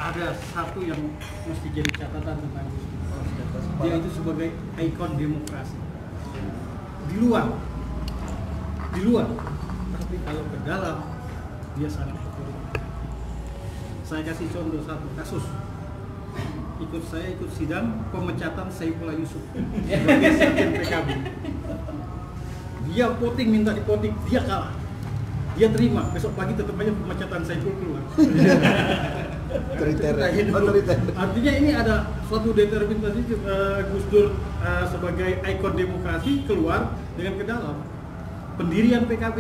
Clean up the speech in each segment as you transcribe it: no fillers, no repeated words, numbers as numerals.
ada satu yang mesti jadi catatan tentang Gus Dur. Dia itu sebagai ikon demokrasi. Di luar, tapi kalau ke dalam dia sangat otoriter. Saya kasih contoh satu kasus. Saya ikut sidang pemecatan Saifullah Yusuf sebagai sekjen PKB. Dia voting, minta divoting, dia kalah. Dia terima, besok pagi tetap aja pemecatan Saiful keluar. Otoriter. Artinya ini ada suatu determinasi Gus Dur sebagai ikon demokrasi keluar dengan ke dalam. Pendirian PKB.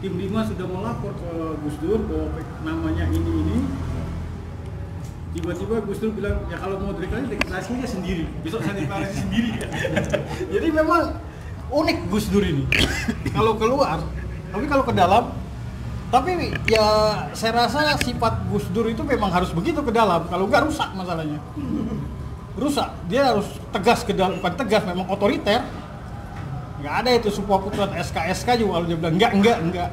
Tim 5 sudah melapor ke Gus Dur bahwa namanya ini. Tiba-tiba Gus Dur bilang, ya kalau mau deklarasinya sendiri, besok saya deklarasi sendiri. Jadi memang unik Gus Dur ini. Kalau keluar, tapi kalau ke dalam, tapi ya saya rasa sifat Gus Dur itu memang harus begitu ke dalam. Kalau enggak rusak masalahnya. Rusak, dia harus tegas ke dalam, bukan tegas, memang otoriter. Nggak ada itu sebuah putusan SK juga kalau dia bilang enggak.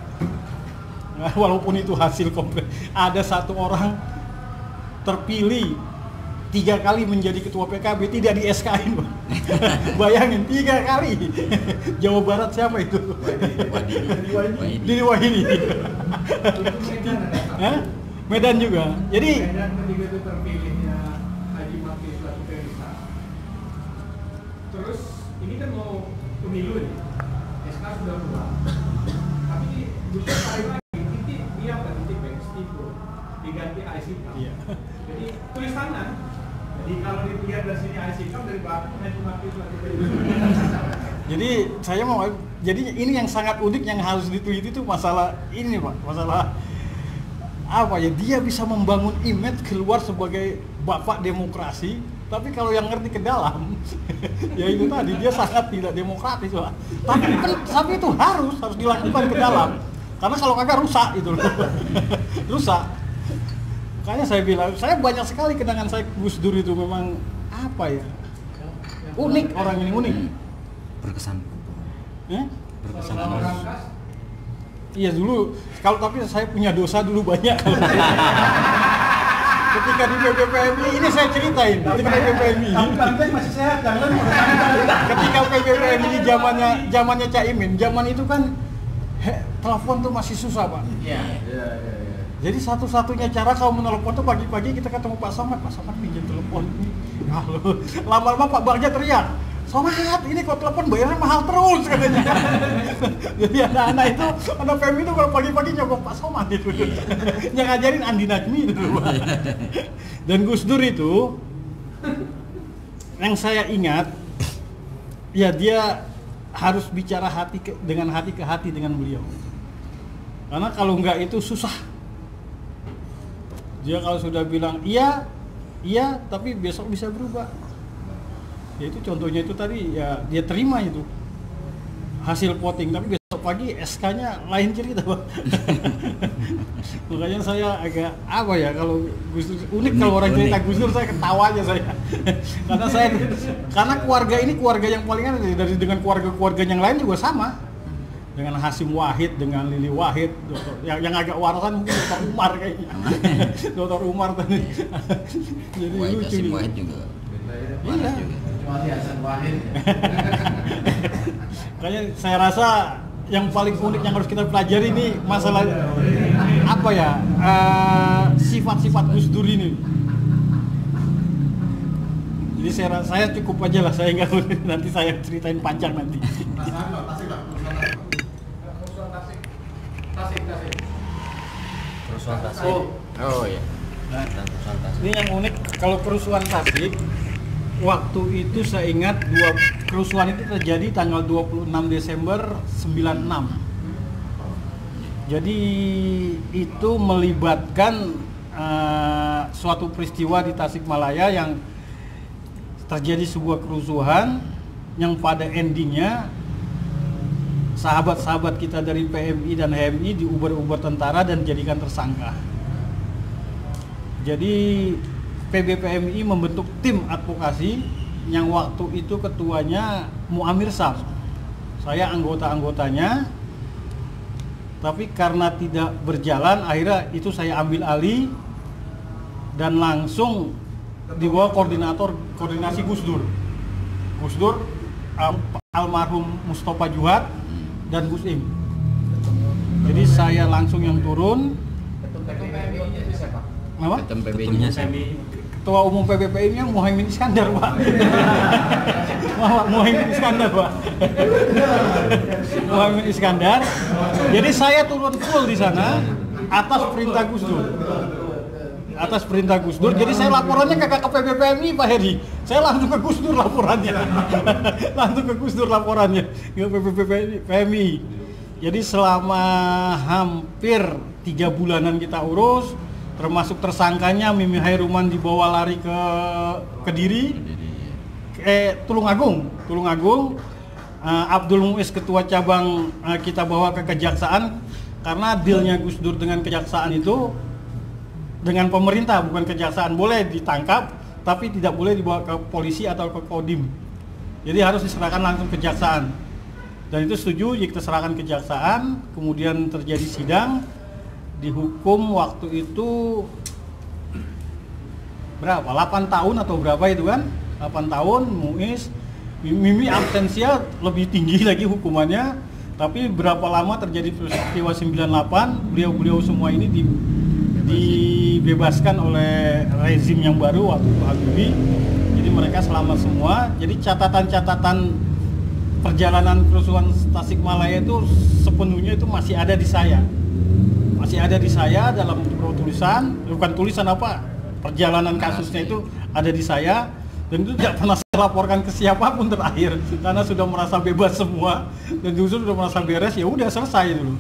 Nah, walaupun itu hasil komplit, ada satu orang terpilih 3 kali menjadi ketua PKB tidak di SK-in. Bayangin 3 kali. Jawa Barat siapa itu? Didi Wahidi. Medan juga. Jadi Medan ketika itu terpilihnya Haji Maki selaku Perisa. Terus ini kan mau pemilu nih. SK sudah keluar. Tapi Gus Dur tarik lagi titik dia bukan titik Stipo diganti ICK. Iya. Jadi tulis tangan. Jadi kalau dilihat dari sini ICK dari belakang Haji Maki selaku Perisa. Jadi saya mau, jadi ini yang sangat unik yang harus diteliti itu masalah ini Pak, masalah apa ya, dia bisa membangun image keluar sebagai bapak demokrasi, tapi kalau yang ngerti ke dalam ya itu tadi dia sangat tidak demokratis Pak. Tapi itu harus dilakukan ke dalam, karena kalau kagak rusak itu loh. Rusak. Makanya saya bilang, saya banyak sekali kenangan saya Gus Dur itu memang apa ya, unik, orang ini unik. Berkesan. Berkesan. Iya dulu, tapi saya punya dosa dulu banyak. Ketika di PBPMI ini saya ceritain, ketika PBPMI. Tapi masih sehat, jangan. Ketika PBPMI ini zamannya Caimin, zaman itu kan telepon tuh masih susah Pak. Iya. Jadi satu-satunya cara kalau menelepon tuh pagi-pagi kita ketemu Pak Somad pinjam telepon. Ya lama-lama Pak Bagja teriak, Somad, ini kok telepon bayarnya mahal terus katanya. Jadi anak-anak itu, anak PMI itu kalau pagi-pagi nyogok Pak Somad itu. Yang ngajarin Andi Najmi itu. Dan Gus Dur itu, yang saya ingat, ya dia harus bicara dengan hati ke hati dengan beliau. Karena kalau enggak itu susah. Dia kalau sudah bilang iya, tapi besok bisa berubah. Ya itu contohnya itu tadi, ya dia terima itu hasil voting, tapi besok pagi SK-nya lain cerita Pak. Makanya saya agak apa ya, kalau Gus Dur unik kalau orang cerita Gus Dur saya ketawa aja saya. Karena keluarga ini keluarga yang paling aneh dari dengan keluarga yang lain juga sama. Dengan Hasim Wahid, dengan Lili Wahid, yang agak warasan mungkin Dr. Umar kayaknya. Dr. Umar tadi. Jadi lucu Hasim Wahid juga. Iya. Hasan Wahid. Kayaknya saya rasa yang paling unik yang harus kita pelajari ini masalah apa ya, sifat-sifat Gus Dur ini. Jadi saya cukup aja lah, saya nggak nanti saya ceritain panjang nanti. Kerusuhan Tasik. Oh iya. Kerusuhan Tasik. Ini yang unik kalau kerusuhan Tasik, waktu itu saya ingat kerusuhan itu terjadi tanggal 26 Desember 96. Jadi itu melibatkan suatu peristiwa di Tasikmalaya yang terjadi sebuah kerusuhan yang pada endingnya sahabat-sahabat kita dari PMI dan HMI diuber-uber tentara dan dijadikan tersangka. Jadi PBPMI membentuk tim advokasi yang waktu itu ketuanya Muamir Sam. Saya anggota-anggotanya, tapi karena tidak berjalan akhirnya itu saya ambil alih dan langsung di bawah koordinasi Gus Dur. Gus Dur, almarhum Mustafa Juhat dan Gus Im. Jadi saya langsung yang turun. Apa? Ketumnya siapa? Ketua Umum PBPI-nya Muhaimin Iskandar, Pak. Muhaimin Iskandar, Pak. Muhaimin Iskandar. Jadi saya turun full di sana atas perintah Gus Dur. Atas perintah Gus Dur. Jadi saya laporannya ke PBPMI, Pak Heri. Saya langsung ke Gus Dur laporannya. Langsung ke Gus Dur laporannya ke PBPMI. Jadi selama hampir 3 bulanan kita urus, termasuk tersangkanya Mimi Hairuman dibawa lari ke Kediri, Tulung Agung, Abdul Muiz ketua cabang kita bawa ke kejaksaan karena dealnya Gus Dur dengan kejaksaan itu dengan pemerintah, bukan kejaksaan. Boleh ditangkap tapi tidak boleh dibawa ke polisi atau ke Kodim, jadi harus diserahkan langsung ke kejaksaan. Dan itu setuju, kita serahkan kejaksaan, kemudian terjadi sidang, dihukum waktu itu berapa? 8 tahun atau berapa itu kan? 8 tahun, Muiz, Mimi absensia lebih tinggi lagi hukumannya, tapi berapa lama terjadi peristiwa 98, beliau semua ini dibebaskan oleh rezim yang baru waktu Pak Habibie, jadi mereka selamat semua. Jadi catatan-catatan perjalanan kerusuhan Tasikmalaya itu sepenuhnya itu masih ada di saya. Masih ada di saya dalam tulisan, bukan tulisan apa, perjalanan kasusnya itu ada di saya, dan itu tidak pernah saya laporkan ke siapapun terakhir karena sudah merasa bebas semua dan justru sudah merasa beres, ya udah selesai dulu.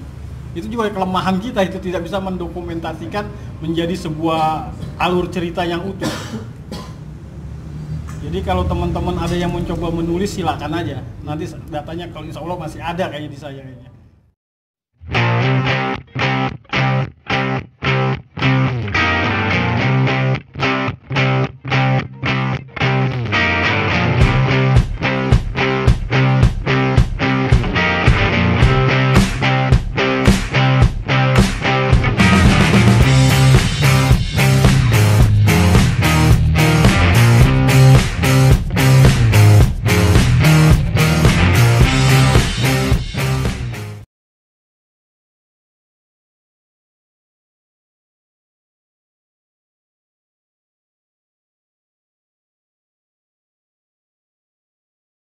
Itu juga kelemahan kita, itu tidak bisa mendokumentasikan menjadi sebuah alur cerita yang utuh. Jadi kalau teman-teman ada yang mencoba menulis silakan aja. Nanti datanya kalau insya Allah masih ada kayaknya di saya kayaknya.